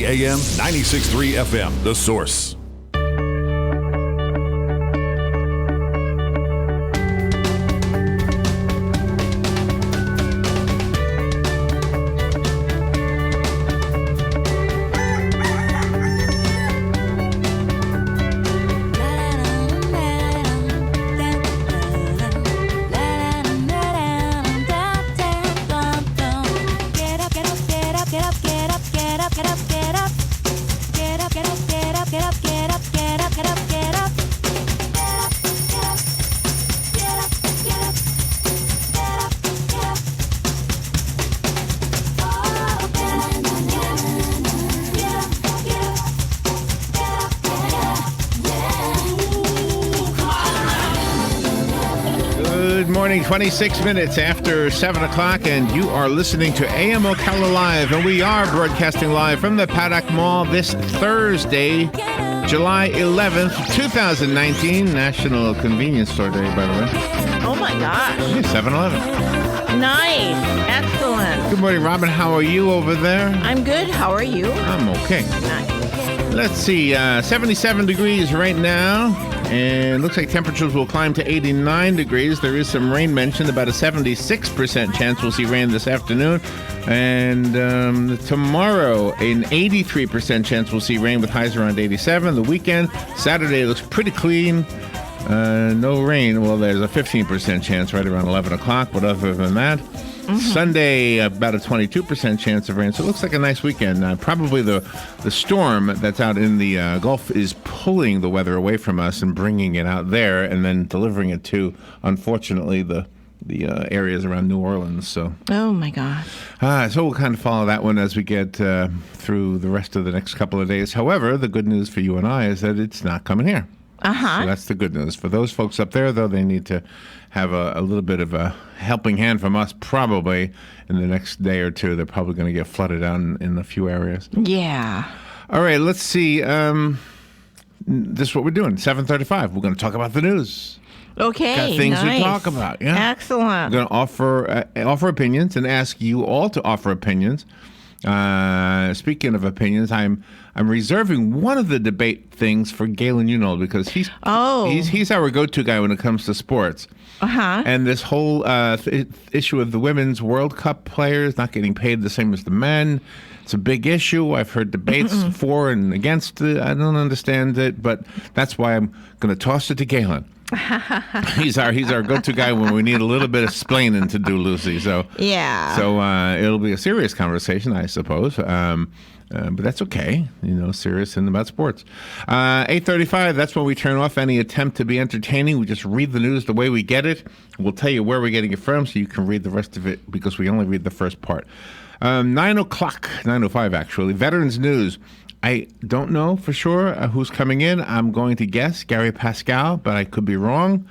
AM, 96.3 FM, The Source. Good morning, 26 minutes after 7 o'clock, and you are listening to AM Ocala Live, and we are broadcasting live from the Paddock Mall this Thursday, July 11th, 2019, National Convenience Store Day, by the way. Oh, my gosh. Yeah, 7-Eleven. Nice. Excellent. Good morning, Robin. How are you over there? I'm good. How are you? I'm okay. Nice. Let's see, 77 degrees right now, and looks like temperatures will climb to 89 degrees. There is some rain mentioned, about a 76% chance we'll see rain this afternoon. And tomorrow, an 83% chance we'll see rain with highs around 87. The weekend, Saturday, looks pretty clean. No rain. Well, there's a 15% chance right around 11 o'clock, but other than that, Sunday, about a 22% chance of rain. So it looks like a nice weekend. Probably the storm that's out in the Gulf is pulling the weather away from us and bringing it out there and then delivering it to, unfortunately, the areas around New Orleans. So, oh, my gosh. So we'll kind of follow that one as we get through the rest of the next couple of days. However, the good news for you and I is that it's not coming here. Uh-huh. So that's the good news. For those folks up there, though, they need to have a little bit of a helping hand from us probably in the next day or two. They're probably going to get flooded out in a few areas. Yeah. All right, let's see. This is what we're doing. 7:35. We're going to talk about the news. Okay. Got things nice. to talk about. Yeah. Excellent. We're going to offer opinions and ask you all to offer opinions. Speaking of opinions, I'm reserving one of the debate things for Galen Unol because he's our go-to guy when it comes to sports. Uh-huh. And this whole issue of the women's World Cup players not getting paid the same as the men, it's a big issue. I've heard debates for and against it. I don't understand it, but that's why I'm going to toss it to Galen. He's our go-to guy when we need a little bit of splaining to do, Lucy. So yeah. So it'll be a serious conversation, I suppose. But that's okay, serious and about sports. 8:35. That's when we turn off any attempt to be entertaining. We just read the news the way we get it. We'll tell you where we're getting it from, so you can read the rest of it because we only read the first part. 9:05 actually. Veterans News. I don't know for sure who's coming in. I'm going to guess Gary Pascal, but I could be wrong.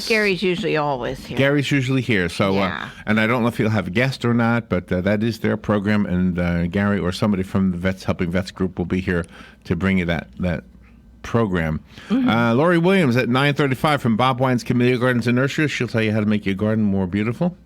Gary's usually always here. Gary's usually here. So, yeah. And I don't know if he'll have a guest or not, but that is their program. And Gary or somebody from the Helping Vets group will be here to bring you that program. Lori Williams at 9:35 from Bob Wine's Camellia Gardens and Nurseries. She'll tell you how to make your garden more beautiful.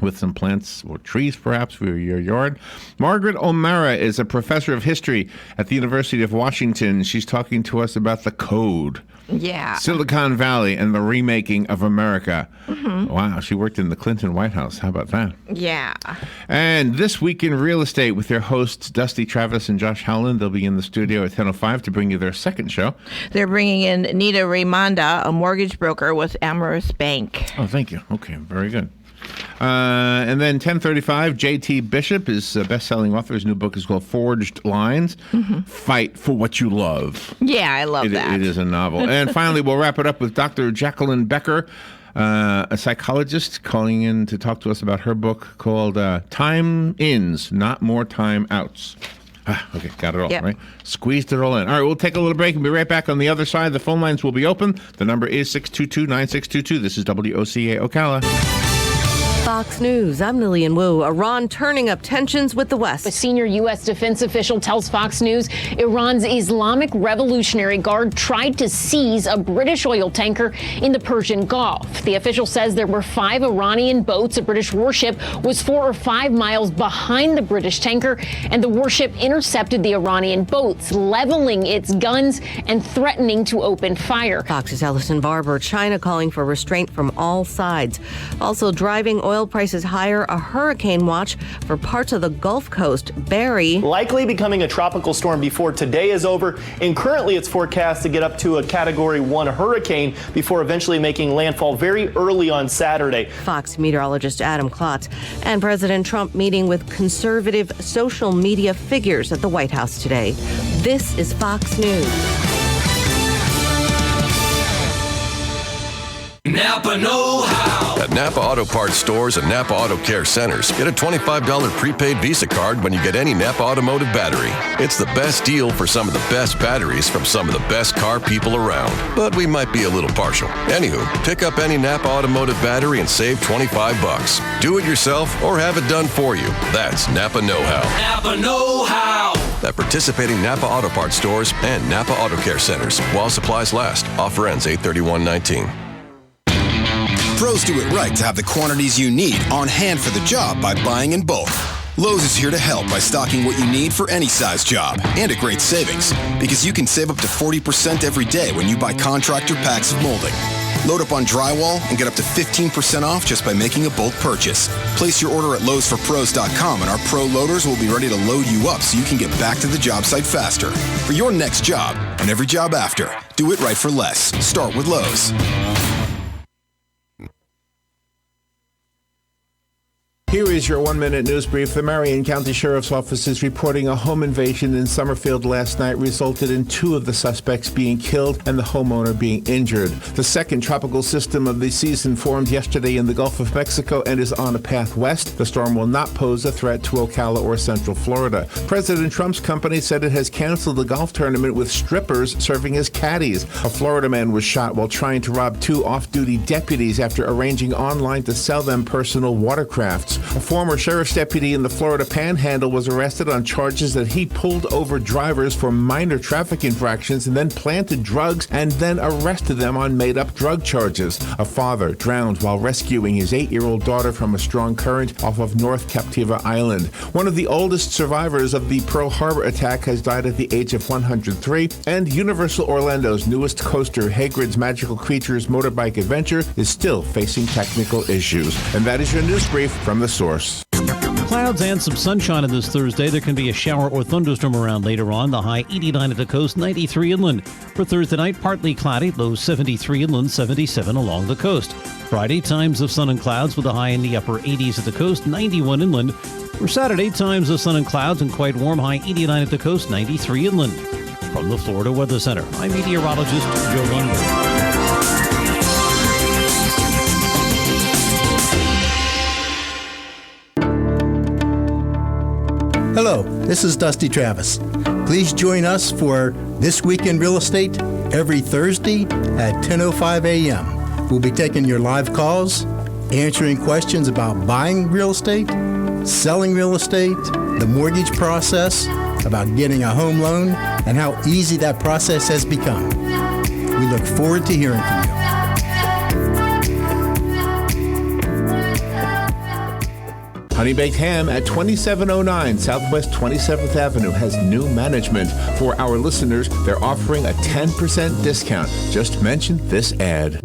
With some plants or trees, perhaps, for your yard. Margaret O'Mara is a professor of history at the University of Washington. She's talking to us about the code. Yeah. Silicon Valley and the remaking of America. Wow, she worked in the Clinton White House. How about that? Yeah. And This Week in Real Estate with their hosts, Dusty Travis and Josh Howland. They'll be in the studio at 10:05 to bring you their second show. They're bringing in Nita Raimonda, a mortgage broker with Amherst Bank. Oh, thank you. Okay, very good. And then 10:35, J.T. Bishop is a best-selling author. His new book is called Forged Lines, Fight for What You Love. Yeah, I love that. It is a novel. And finally, we'll wrap it up with Dr. Jacqueline Becker, a psychologist, calling in to talk to us about her book called Time Ins, Not More Time Outs. Okay, got it all, right? Squeezed it all in. All right, we'll take a little break and be right back on the other side. The phone lines will be open. The number is 622-9622. This is WOCA Ocala. Fox News, I'm Lillian Wu. Iran turning up tensions with the West. A senior U.S. defense official tells Fox News Iran's Islamic Revolutionary Guard tried to seize a British oil tanker in the Persian Gulf. The official says there were 5 Iranian boats. A British warship was 4 or 5 miles behind the British tanker, and the warship intercepted the Iranian boats, leveling its guns and threatening to open fire. Fox's Ellison Barber, China calling for restraint from all sides. Also driving oil prices higher, a hurricane watch for parts of the Gulf Coast. Barry. Likely becoming a tropical storm before today is over, and currently it's forecast to get up to a Category 1 hurricane before eventually making landfall very early on Saturday. Fox meteorologist Adam Klotz. And President Trump meeting with conservative social media figures at the White House today. This is Fox News. Napa know-how. At Napa Auto Parts stores and Napa Auto Care centers, get a $25 prepaid Visa card when you get any Napa Automotive battery. It's the best deal for some of the best batteries from some of the best car people around. But we might be a little partial. Anywho, pick up any Napa Automotive battery and save $25. Do it yourself or have it done for you. That's Napa know-how. Napa know-how. At participating Napa Auto Parts stores and Napa Auto Care centers while supplies last. Offer ends 8/31/19. Pros do it right to have the quantities you need on hand for the job by buying in bulk. Lowe's is here to help by stocking what you need for any size job and at great savings, because you can save up to 40% every day when you buy contractor packs of molding. Load up on drywall and get up to 15% off just by making a bulk purchase. Place your order at lowesforpros.com and our pro loaders will be ready to load you up so you can get back to the job site faster. For your next job and every job after, do it right for less. Start with Lowe's. Here is your one-minute news brief. The Marion County Sheriff's Office is reporting a home invasion in Summerfield last night resulted in 2 of the suspects being killed and the homeowner being injured. The second tropical system of the season formed yesterday in the Gulf of Mexico and is on a path west. The storm will not pose a threat to Ocala or Central Florida. President Trump's company said it has canceled the golf tournament with strippers serving as caddies. A Florida man was shot while trying to rob 2 off-duty deputies after arranging online to sell them personal watercrafts. A former sheriff's deputy in the Florida Panhandle was arrested on charges that he pulled over drivers for minor traffic infractions and then planted drugs and then arrested them on made-up drug charges. A father drowned while rescuing his 8-year-old daughter from a strong current off of North Captiva Island. One of the oldest survivors of the Pearl Harbor attack has died at the age of 103, and Universal Orlando's newest coaster, Hagrid's Magical Creatures Motorbike Adventure, is still facing technical issues. And that is your news brief from The Source. Clouds and some sunshine on this Thursday. There can be a shower or thunderstorm around later on. The high 89 at the coast, 93 inland. For Thursday night, partly cloudy, low 73 inland, 77 along the coast. Friday, times of sun and clouds with a high in the upper 80s at the coast, 91 inland. For Saturday, times of sun and clouds and quite warm, high 89 at the coast, 93 inland. From the Florida Weather Center, I'm meteorologist Joe Lundberg. Hello, this is Dusty Travis. Please join us for This Week in Real Estate every Thursday at 10:05 a.m. We'll be taking your live calls, answering questions about buying real estate, selling real estate, the mortgage process, about getting a home loan, and how easy that process has become. We look forward to hearing from you. Honey Baked Ham at 2709 Southwest 27th Avenue has new management. For our listeners, they're offering a 10% discount. Just mention this ad.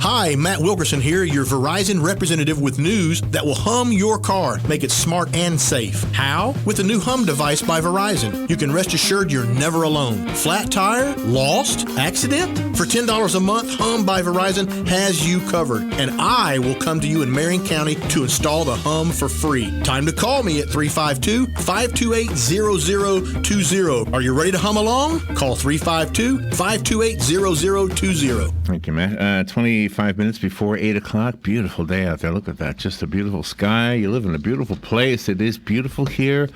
Hi, Matt Wilkerson here, your Verizon representative with news that will hum your car, make it smart and safe. How? With the new Hum device by Verizon. You can rest assured you're never alone. Flat tire? Lost? Accident? For $10 a month, Hum by Verizon has you covered. And I will come to you in Marion County to install the Hum for free. Time to call me at 352-528-0020. Are you ready to hum along? Call 352-528-0020. Thank you, Matt. 25 minutes before 8 o'clock. Beautiful day out there. Look at that. Just a beautiful sky. You live in a beautiful place. It is beautiful here.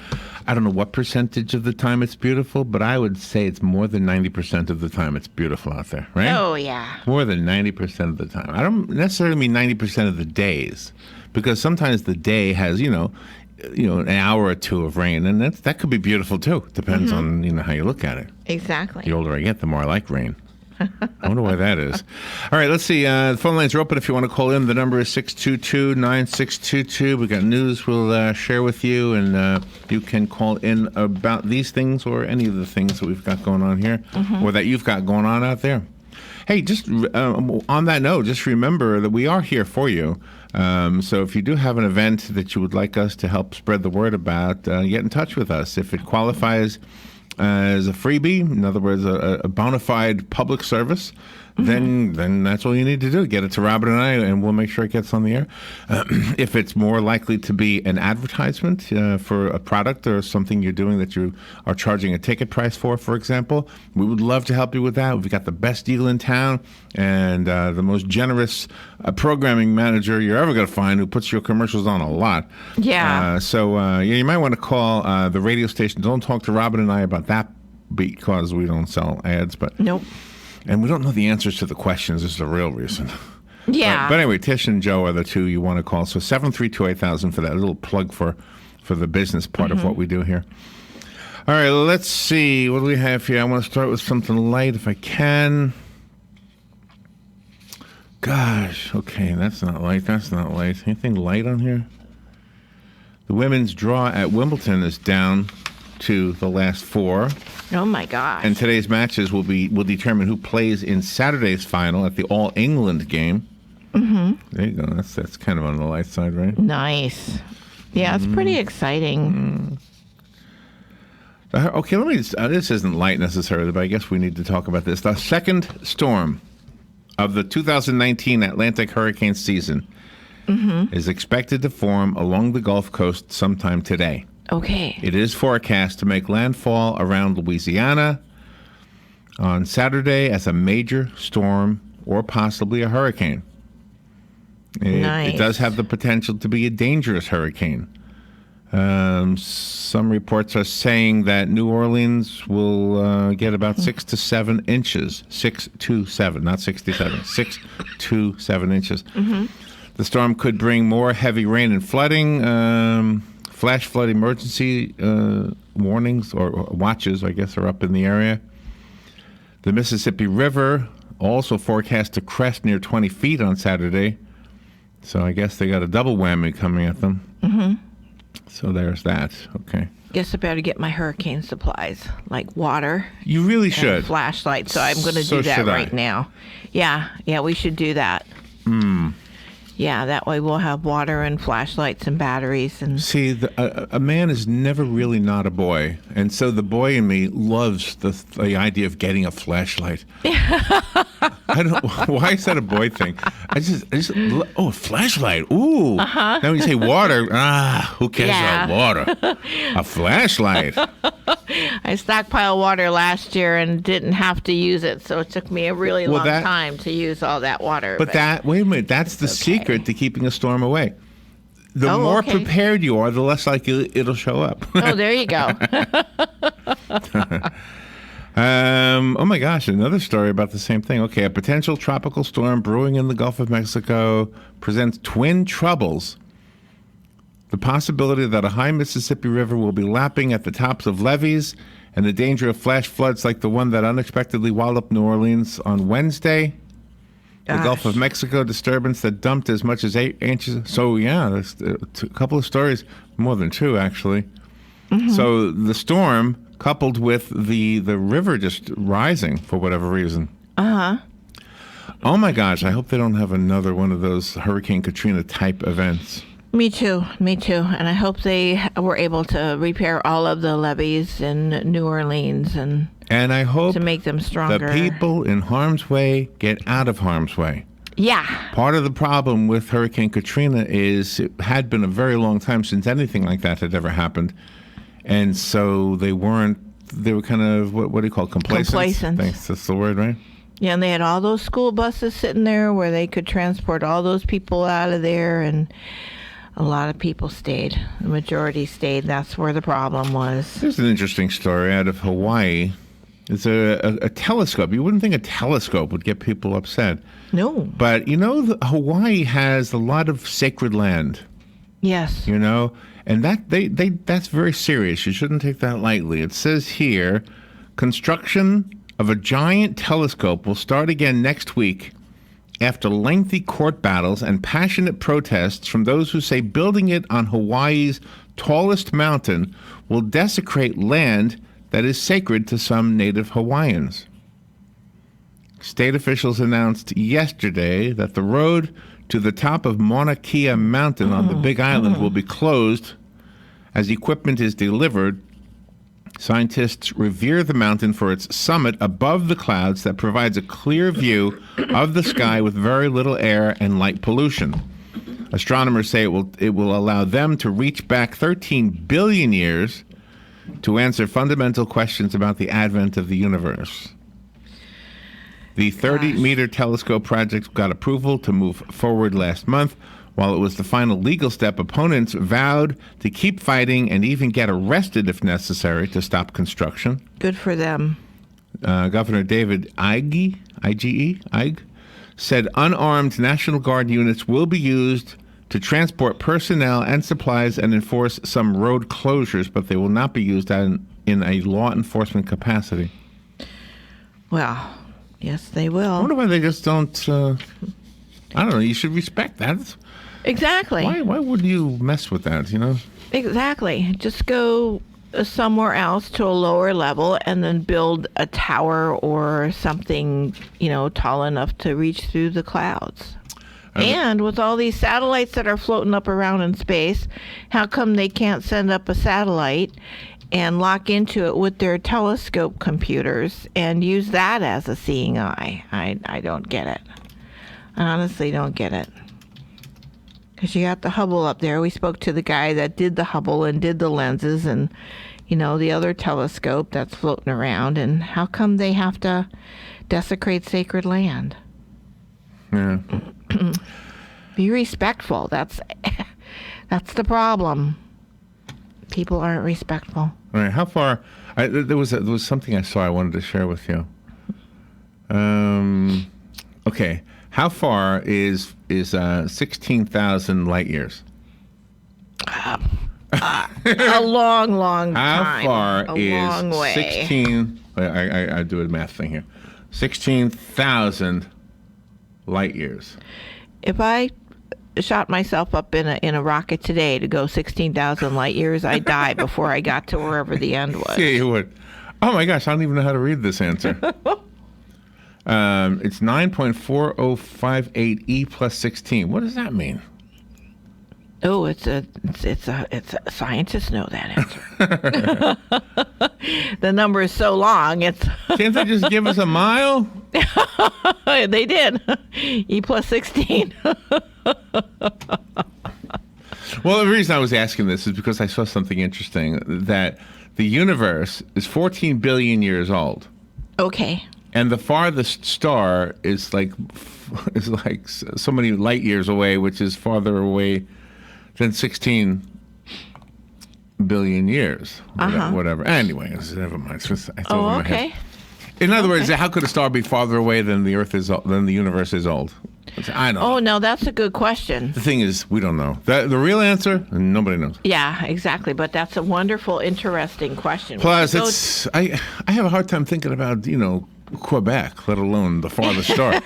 I don't know what percentage of the time it's beautiful, but I would say it's more than 90% of the time it's beautiful out there, right? Oh, yeah. More than 90% of the time. I don't necessarily mean 90% of the days, because sometimes the day has, an hour or two of rain, and that could be beautiful too. Depends on, how you look at it. Exactly. The older I get, the more I like rain. I wonder why that is. All right, let's see. The phone lines are open if you want to call in. The number is 622-9622. We got news we'll share with you, and you can call in about these things or any of the things that we've got going on here or that you've got going on out there. Hey, just on that note, just remember that we are here for you. So if you do have an event that you would like us to help spread the word about, get in touch with us. If it qualifies as a freebie, in other words, a bona fide public service, then that's all you need to do. Get it to Robert and I, and we'll make sure it gets on the air. If it's more likely to be an advertisement for a product or something you're doing that you are charging a ticket price for example, we would love to help you with that. We've got the best deal in town and the most generous programming manager you're ever going to find who puts your commercials on a lot. Yeah. So you might want to call the radio station. Don't talk to Robin and I about that because we don't sell ads. But nope. And we don't know the answers to the questions is the real reason. Yeah. But anyway, Tish and Joe are the two you want to call. So 732-8000 for that little plug for the business part of what we do here. All right, let's see. What do we have here? I want to start with something light if I can. Gosh, okay, that's not light. That's not light. Anything light on here? The women's draw at Wimbledon is down to the last four. Oh my gosh. And today's matches will determine who plays in Saturday's final at the All England game. There you go. That's kind of on the light side, right? Nice. Yeah, it's pretty exciting. Okay, let me. This isn't light necessarily, but I guess we need to talk about this. The second storm of the 2019 Atlantic hurricane season is expected to form along the Gulf Coast sometime today. Okay. It is forecast to make landfall around Louisiana on Saturday as a major storm or possibly a hurricane. It does have the potential to be a dangerous hurricane. Some reports are saying that New Orleans will get about 6 to 7 inches. 6 to 7, not 67. 6 to 7 inches. The storm could bring more heavy rain and flooding. Flash flood emergency warnings or watches, I guess, are up in the area. The Mississippi River also forecast to crest near 20 feet on Saturday. So I guess they got a double whammy coming at them. So there's that. Okay. Guess I better get my hurricane supplies, like water. You really should. And flashlight. So I'm going to do that right now. Yeah, we should do that. Yeah, that way we'll have water and flashlights and batteries. And see, a man is never really not a boy, and so the boy in me loves the idea of getting a flashlight. I don't. Why is that a boy thing? I just a flashlight. Ooh. Now when you say water, who cares about water? A flashlight. I stockpiled water last year and didn't have to use it, so it took me a really long time to use all that water. But wait a minute, that's the secret to keeping a storm away. The more prepared you are, the less likely it'll show up. Oh, there you go. Oh my gosh, another story about the same thing. Okay, a potential tropical storm brewing in the Gulf of Mexico presents twin troubles. The possibility that a high Mississippi River will be lapping at the tops of levees and the danger of flash floods like the one that unexpectedly walloped New Orleans on Wednesday. The Gulf of Mexico disturbance that dumped as much as 8 inches. So, yeah, there's a couple of stories, more than two, actually. So the storm, coupled with the river just rising for whatever reason. Oh, my gosh, I hope they don't have another one of those Hurricane Katrina-type events. Me too. And I hope they were able to repair all of the levees in New Orleans and I hope to make them stronger. The people in harm's way get out of harm's way. Yeah. Part of the problem with Hurricane Katrina is it had been a very long time since anything like that had ever happened. And so they were kind of, what do you call it, complacent? Complacent. Thanks, that's the word, right? Yeah, and they had all those school buses sitting there where they could transport all those people out of there, and a lot of people stayed. The majority stayed. That's where the problem was. There's an interesting story out of Hawaii. It's a telescope. You wouldn't think a telescope would get people upset. No. But, Hawaii has a lot of sacred land. Yes. And that's very serious. You shouldn't take that lightly. It says here, construction of a giant telescope will start again next week after lengthy court battles and passionate protests from those who say building it on Hawaii's tallest mountain will desecrate land that is sacred to some native Hawaiians. State officials announced yesterday that the road to the top of Mauna Kea Mountain on the Big Island will be closed as equipment is delivered. Scientists revere the mountain for its summit above the clouds that provides a clear view of the sky with very little air and light pollution. Astronomers say it will allow them to reach back 13 billion years to answer fundamental questions about the advent of the universe. The 30-meter telescope project got approval to move forward last month. While it was the final legal step, opponents vowed to keep fighting and even get arrested if necessary to stop construction. Good for them. Governor David Ige said unarmed National Guard units will be used to transport personnel and supplies and enforce some road closures, but they will not be used in a law enforcement capacity. Well, yes, they will. I wonder why they just don't... I don't know. You should respect that. Exactly. Why would you mess with that, Exactly. Just go somewhere else to a lower level and then build a tower or something, tall enough to reach through the clouds. And with all these satellites that are floating up around in space, how come they can't send up a satellite and lock into it with their telescope computers and use that as a seeing eye? I don't get it. I honestly don't get it. Because you got the Hubble up there. We spoke to the guy that did the Hubble and did the lenses and, the other telescope that's floating around. And how come they have to desecrate sacred land? Yeah. Be respectful. That's the problem. People aren't respectful. All right. How far? There was something I saw I wanted to share with you. Okay. How far is 16,000 light years? A long, long time. How far is long way. 16? I do a math thing here. 16,000 light years. If I shot myself up in a rocket today to go 16,000 light years, I'd die before I got to wherever the end was. Yeah, you would. Oh my gosh, I don't even know how to read this answer. It's 9.4058 E plus 16. What does that mean? Oh, it's a scientists know that answer. The number is so long. Can't they just give us a mile? They did. E plus 16. Well, the reason I was asking this is because I saw something interesting, that the universe is 14 billion years old. Okay. And the farthest star is like so many light years away, which is farther away than 16 billion years. Whatever. Anyway, never mind. Okay. In other words, how could a star be farther away than the Earth is than the universe is old? I don't know. Oh, no, that's a good question. The thing is, we don't know. The real answer, nobody knows. Yeah, exactly. But that's a wonderful, interesting question. Plus, I have a hard time thinking about, Quebec, let alone the farthest star.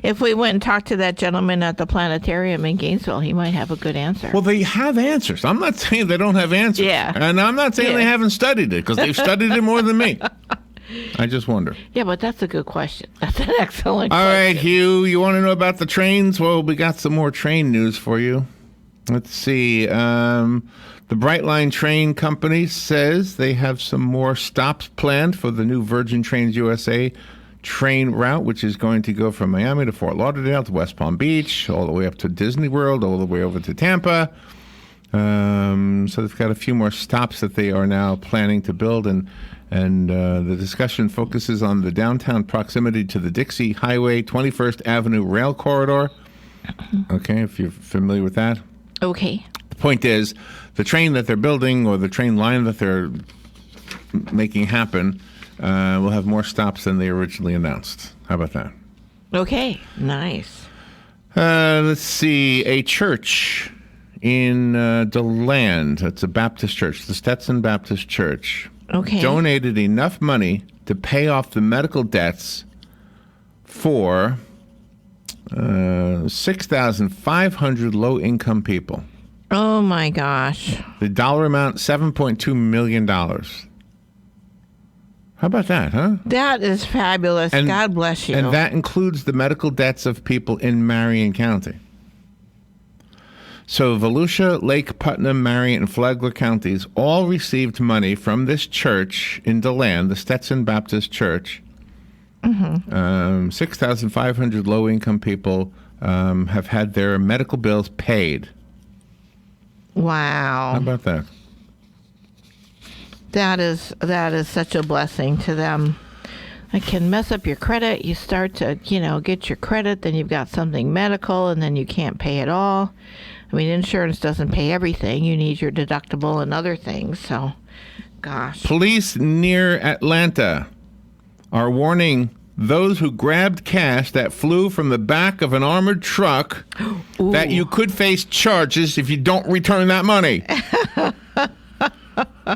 If we went and talked to that gentleman at the planetarium in Gainesville, he might have a good answer. Well, they have answers. I'm not saying they don't have answers. Yeah. And I'm not saying they haven't studied it, because they've studied it more than me. I just wonder. Yeah, but that's a good question. That's an excellent question. All right, Hugh, you want to know about the trains? Well, we got some more train news for you. Let's see. The Brightline Train Company says they have some more stops planned for the new Virgin Trains USA train route, which is going to go from Miami to Fort Lauderdale to West Palm Beach, all the way up to Disney World, all the way over to Tampa. So they've got a few more stops that they are now planning to build, and the discussion focuses on the downtown proximity to the Dixie Highway 21st Avenue rail corridor. Okay, if you're familiar with that. Okay. The point is, the train that they're building, or the train line that they're making happen, we'll have more stops than they originally announced. How about that? Okay, nice. Let's see. A church in DeLand, it's a Baptist church, the Stetson Baptist Church, donated enough money to pay off the medical debts for 6,500 low-income people. Oh, my gosh. The dollar amount, $7.2 million. How about that, huh? That is fabulous. God bless you. And that includes the medical debts of people in Marion County. So Volusia, Lake, Putnam, Marion, and Flagler counties all received money from this church in DeLand, the Stetson Baptist Church. 6,500 low-income people have had their medical bills paid. Wow. How about that? That is such a blessing to them. It can mess up your credit. You start to, get your credit, then you've got something medical, and then you can't pay it all. I mean, insurance doesn't pay everything. You need your deductible and other things. So, gosh. Police near Atlanta are warning those who grabbed cash that flew from the back of an armored truck that you could face charges if you don't return that money.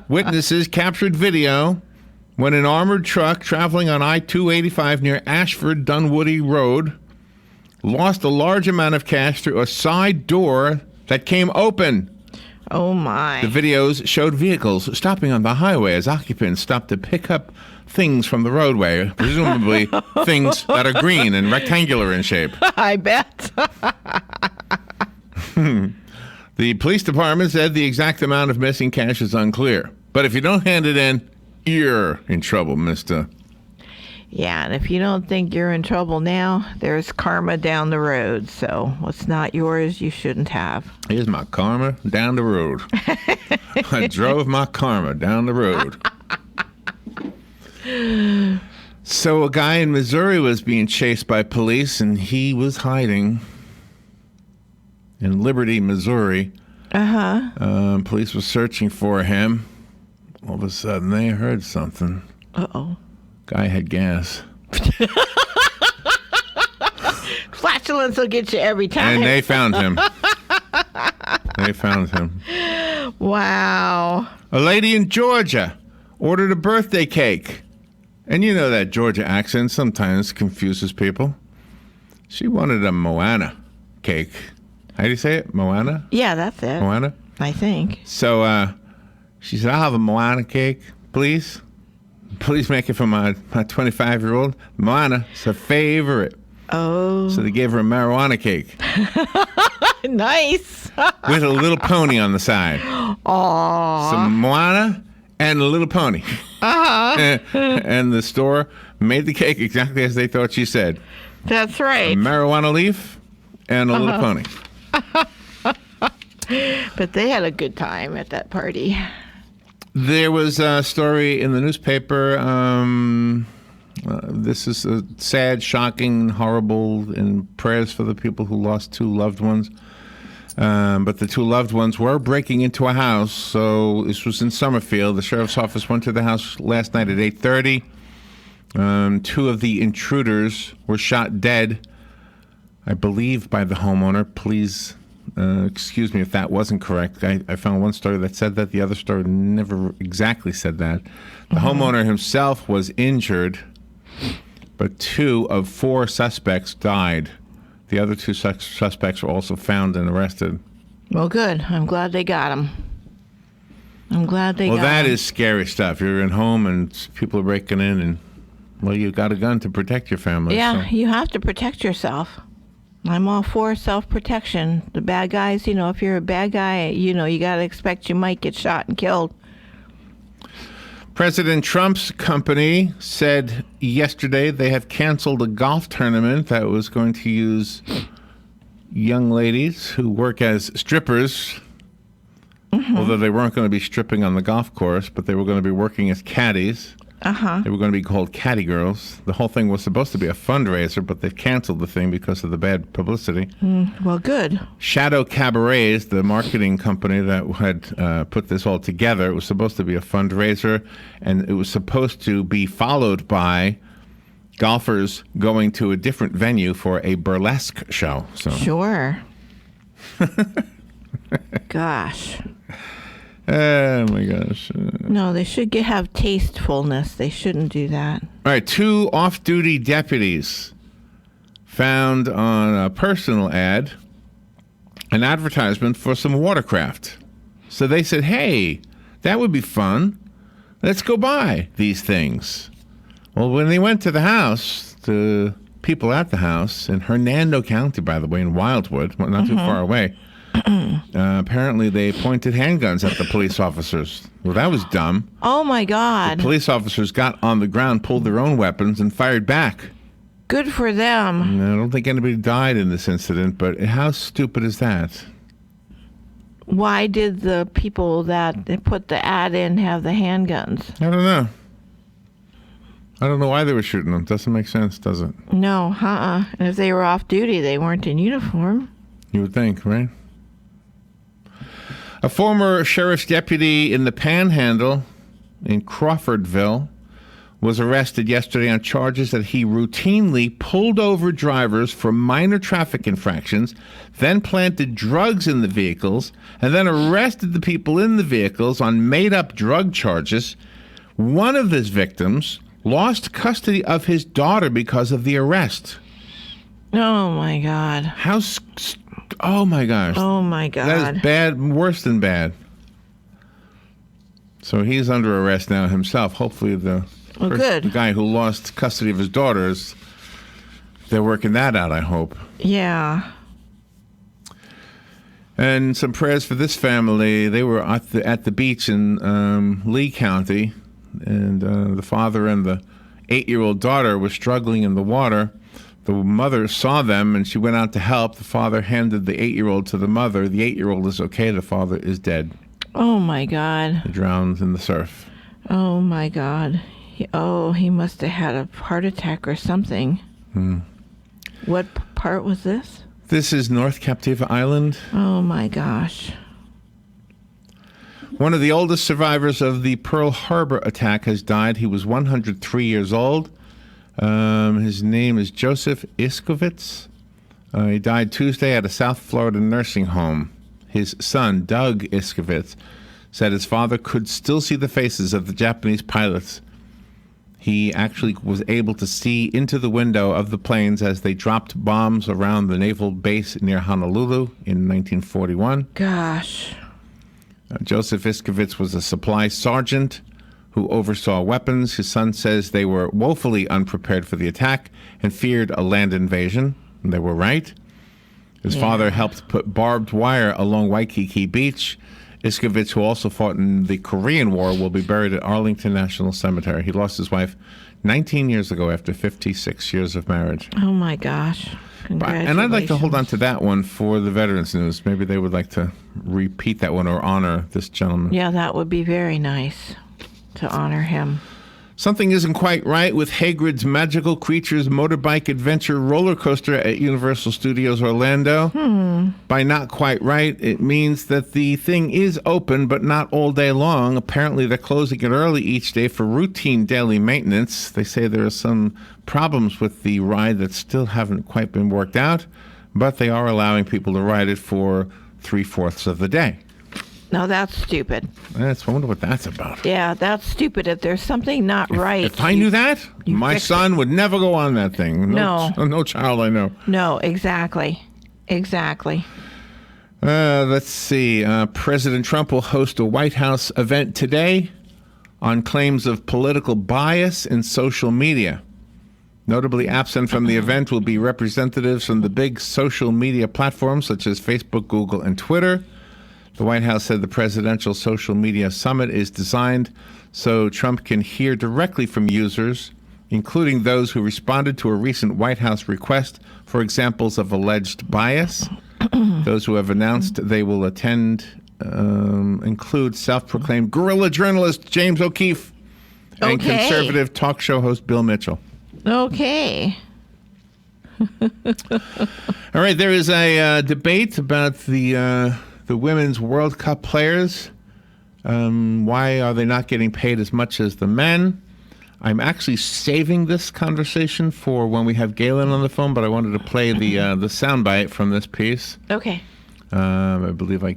Witnesses captured video when an armored truck traveling on I-285 near Ashford Dunwoody Road lost a large amount of cash through a side door that came open. Oh, my. The videos showed vehicles stopping on the highway as occupants stopped to pick up things from the roadway, presumably things that are green and rectangular in shape. I bet. The police department said the exact amount of missing cash is unclear. But if you don't hand it in, you're in trouble, mister. Yeah, and if you don't think you're in trouble now, there's karma down the road. So what's not yours, you shouldn't have. Here's my karma down the road. I drove my karma down the road. So a guy in Missouri was being chased by police, and he was hiding in Liberty, Missouri. Police were searching for him. All of a sudden, they heard something. Uh-oh. Guy had gas. Flatulence will get you every time. And they found him. Wow. A lady in Georgia ordered a birthday cake. And you know that Georgia accent sometimes confuses people. She wanted a Moana cake. How do you say it? Moana? Yeah, that's it. Moana? I think. So she said, I'll have a Moana cake, please. Please make it for my 25-year-old. Moana is her favorite. Oh. So they gave her a marijuana cake. Nice. With a little pony on the side. Aww. Some Moana and a little pony. And the store made the cake exactly as they thought she said. That's right. A marijuana leaf and a little pony. But they had a good time at that party. There was a story in the newspaper. This is a sad, shocking, horrible, and prayers for the people who lost two loved ones. But the two loved ones were breaking into a house. So this was in Summerfield. The sheriff's office went to the house last night at 8:30. Two of the intruders were shot dead, I believe, by the homeowner. Please excuse me if that wasn't correct. I found one story that said that. The other story never exactly said that. The homeowner himself was injured, but 2 of 4 suspects died. The other 2 suspects were also found and arrested. Well, good. I'm glad they got him. Well, that is scary stuff. You're in home and people are breaking in and, well, you got a gun to protect your family. Yeah, so. You have to protect yourself. I'm all for self-protection. The bad guys, if you're a bad guy, you got to expect you might get shot and killed. President Trump's company said yesterday they have canceled a golf tournament that was going to use young ladies who work as strippers, although they weren't going to be stripping on the golf course, but they were going to be working as caddies. Uh-huh. They were going to be called Caddy Girls. The whole thing was supposed to be a fundraiser, but they've canceled the thing because of the bad publicity. Well, good. Shadow Cabarets, the marketing company that had put this all together, it was supposed to be a fundraiser, and it was supposed to be followed by golfers going to a different venue for a burlesque show. So. Sure. Gosh. Oh, my gosh. No, they should have tastefulness. They shouldn't do that. All right, 2 off-duty deputies found on a personal ad an advertisement for some watercraft. So they said, hey, that would be fun. Let's go buy these things. Well, when they went to the house, the people at the house in Hernando County, by the way, in Wildwood, well, not too far away, apparently they pointed handguns at the police officers. Well, that was dumb. Oh, my God. The police officers got on the ground, pulled their own weapons, and fired back. Good for them. I don't think anybody died in this incident, but how stupid is that? Why did the people that they put the ad in have the handguns? I don't know. I don't know why they were shooting them. Doesn't make sense, does it? No, And if they were off duty, they weren't in uniform. You would think, right? A former sheriff's deputy in the Panhandle in Crawfordville was arrested yesterday on charges that he routinely pulled over drivers for minor traffic infractions, then planted drugs in the vehicles, and then arrested the people in the vehicles on made-up drug charges. One of his victims lost custody of his daughter because of the arrest. Oh, my God. Oh, my gosh. Oh, my God. That is bad, worse than bad. So he's under arrest now himself. Hopefully the guy who lost custody of his daughters, they're working that out, I hope. Yeah. And some prayers for this family. They were at the beach in Lee County, and the father and the 8-year-old daughter were struggling in the water. The mother saw them, and she went out to help. The father handed the 8-year-old to the mother. The 8-year-old is okay. The father is dead. Oh, my God. He drowned in the surf. Oh, my God. He must have had a heart attack or something. What part was this? This is North Captiva Island. Oh, my gosh. One of the oldest survivors of the Pearl Harbor attack has died. He was 103 years old. His name is Joseph Iskovitz. He died Tuesday at a South Florida nursing home. His son, Doug Iskovitz, said his father could still see the faces of the Japanese pilots. He actually was able to see into the window of the planes as they dropped bombs around the naval base near Honolulu in 1941. Gosh. Joseph Iskovitz was a supply sergeant who oversaw weapons. His son says they were woefully unprepared for the attack and feared a land invasion. And they were right. His father helped put barbed wire along Waikiki Beach. Iskovitz, who also fought in the Korean War, will be buried at Arlington National Cemetery. He lost his wife 19 years ago after 56 years of marriage. Oh, my gosh. Congratulations. And I'd like to hold on to that one for the Veterans News. Maybe they would like to repeat that one or honor this gentleman. Yeah, that would be very nice to honor him. Something isn't quite right with Hagrid's Magical Creatures Motorbike Adventure roller coaster at Universal Studios Orlando. By not quite right, it means that the thing is open, but not all day long. Apparently, they're closing it early each day for routine daily maintenance. They say there are some problems with the ride that still haven't quite been worked out, but they are allowing people to ride it for 3/4 of the day. No, that's stupid. I wonder what that's about. Yeah, that's stupid. If there's something not right. If I knew that, my son would never go on that thing. No. No child I know. No, exactly. Exactly. Let's see. President Trump will host a White House event today on claims of political bias in social media. Notably absent from the event will be representatives from the big social media platforms such as Facebook, Google, and Twitter. The White House said the presidential social media summit is designed so Trump can hear directly from users, including those who responded to a recent White House request for examples of alleged bias. Those who have announced they will attend include self-proclaimed guerrilla journalist James O'Keefe and Okay. conservative talk show host Bill Mitchell. Okay. All right, there is a debate about the Women's World Cup players. Why are they not getting paid as much as the men? I'm actually saving this conversation for when we have Galen on the phone, but I wanted to play the soundbite from this piece. Okay. I believe I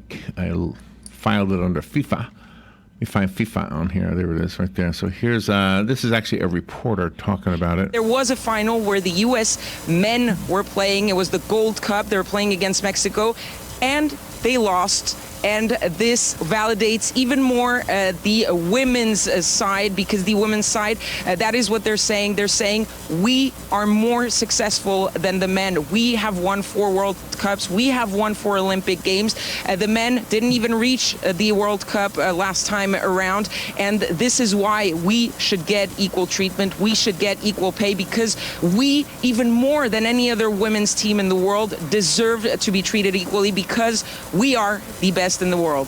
filed it under FIFA. Let me find FIFA on here. There it is right there. So here's, this is actually a reporter talking about it. There was a final where the U.S. men were playing. It was the Gold Cup. They were playing against Mexico, and they lost. And this validates even more the women's side, because the women's side, that is what they're saying. They're saying we are more successful than the men. We have won 4 World Cups. We have won 4 Olympic Games. The men didn't even reach the World Cup last time around. And this is why we should get equal treatment. We should get equal pay, because we, even more than any other women's team in the world, deserve to be treated equally, because we are the best in the world.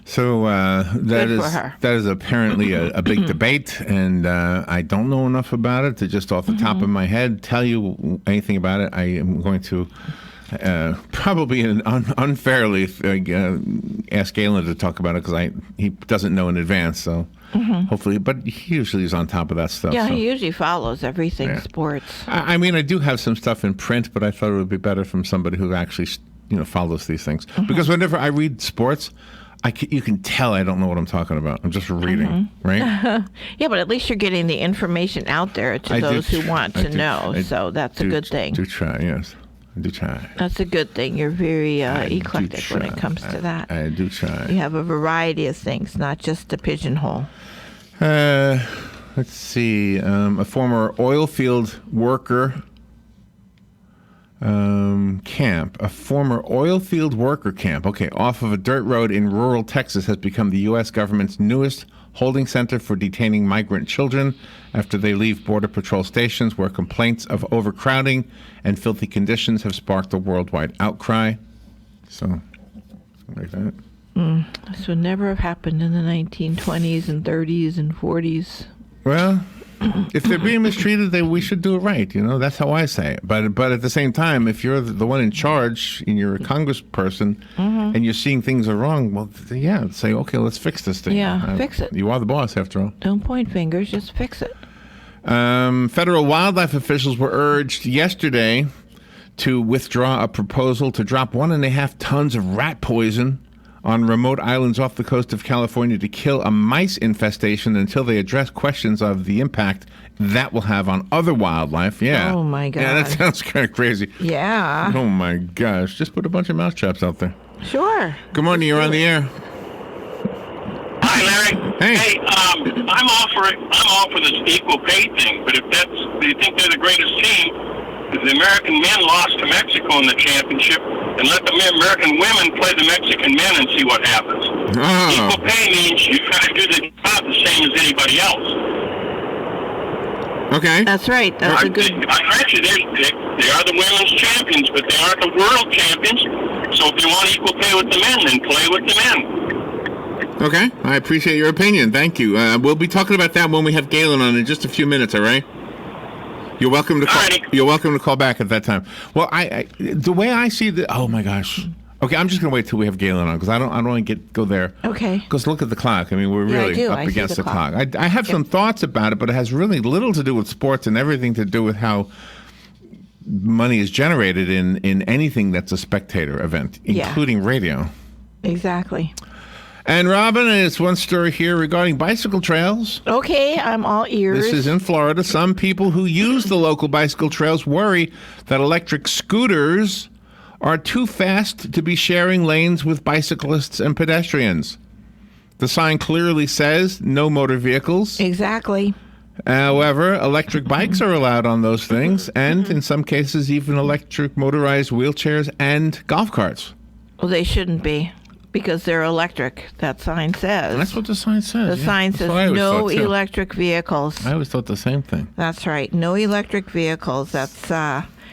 So that is apparently a big debate, and I don't know enough about it to just off the top of my head tell you anything about it. I am going to probably unfairly ask Galen to talk about it, because he doesn't know in advance. So hopefully, but he usually is on top of that stuff. Yeah, so. he usually follows everything sports. I mean, I do have some stuff in print, but I thought it would be better from somebody who actually follows these things. Because whenever I read sports, you can tell I don't know what I'm talking about. I'm just reading, right? Yeah, but at least you're getting the information out there to those who want to know. So that's a good thing. I do try, yes. I do try. That's a good thing. You're very eclectic when it comes to that. I do try. You have a variety of things, not just a pigeonhole. Let's see. A former oil field worker camp. A former oil field worker camp, off of a dirt road in rural Texas, has become the U.S. government's newest holding center for detaining migrant children after they leave Border Patrol stations, where complaints of overcrowding and filthy conditions have sparked a worldwide outcry. So, like that. This would never have happened in the 1920s and 30s and 40s. Well, if they're being mistreated, we should do it right. That's how I say it. But at the same time, if you're the one in charge and you're a congressperson and you're seeing things are wrong, well, yeah, say, okay, let's fix this thing. Yeah, fix it. You are the boss, after all. Don't point fingers, just fix it. Federal wildlife officials were urged yesterday to withdraw a proposal to drop 1.5 tons of rat poison on remote islands off the coast of California to kill a mice infestation until they address questions of the impact that will have on other wildlife. Yeah. Oh, my God. Yeah, that sounds kind of crazy. Yeah. Oh, my gosh. Just put a bunch of mouse traps out there. Sure. Good morning. You're on the air. Hi, Larry. Hey. I'm all for this equal pay thing, but do you think they're the greatest team? If the American men lost to Mexico in the championship, and let the American women play the Mexican men and see what happens. Oh. Equal pay means you've got to do the job the same as anybody else. Okay. That's right. That's a good... I grant you, they are the women's champions, but they aren't the world champions. So if you want equal pay with the men, then play with the men. Okay. I appreciate your opinion. Thank you. We'll be talking about that when we have Galen on in just a few minutes, all right? You're welcome to call. You're welcome to call back at that time. Well, the way I see the. Oh my gosh. Okay, I'm just gonna wait till we have Galen on, because I don't want to go there. Okay. Because look at the clock. I mean, we're really up against the clock. I have some thoughts about it, but it has really little to do with sports and everything to do with how money is generated in anything that's a spectator event, including radio. Exactly. And Robin, it's one story here regarding bicycle trails. Okay, I'm all ears. This is in Florida. Some people who use the local bicycle trails worry that electric scooters are too fast to be sharing lanes with bicyclists and pedestrians. The sign clearly says no motor vehicles. Exactly. However, electric bikes are allowed on those things, and in some cases, even electric motorized wheelchairs and golf carts. Well, they shouldn't be, because they're electric. That sign says. That's what the sign says. The sign says no electric vehicles. I always thought the same thing. That's right. No electric vehicles. That's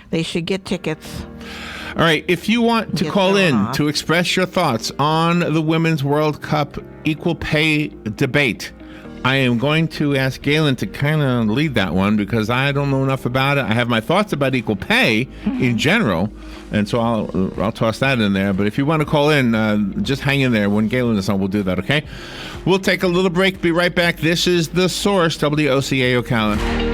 they should get tickets. All right, if you want to call in to express your thoughts on the Women's World Cup equal pay debate, I am going to ask Galen to kind of lead that one because I don't know enough about it. I have my thoughts about equal pay in general, and so I'll toss that in there. But if you want to call in, just hang in there. When Galen is on, we'll do that, okay? We'll take a little break. Be right back. This is The Source, WOCA Ocala.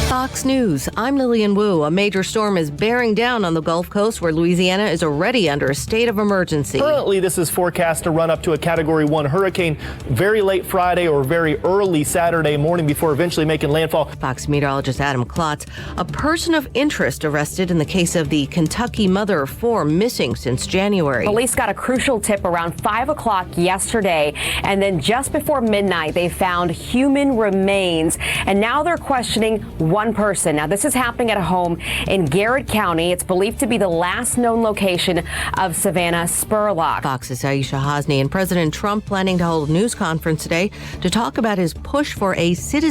Fox News, I'm Lillian Wu. A major storm is bearing down on the Gulf Coast where Louisiana is already under a state of emergency. Currently, this is forecast to run up to a Category 1 hurricane very late Friday or very early Saturday morning before eventually making landfall. Fox meteorologist Adam Klotz, a person of interest arrested in the case of the Kentucky mother of 4 missing since January. Police got a crucial tip around 5 o'clock yesterday, and then just before midnight, they found human remains, and now they're questioning one person. Now, this is happening at a home in Garrett County. It's believed to be the last known location of Savannah Spurlock. Fox's Aisha Hosni and President Trump planning to hold a news conference today to talk about his push for a citizen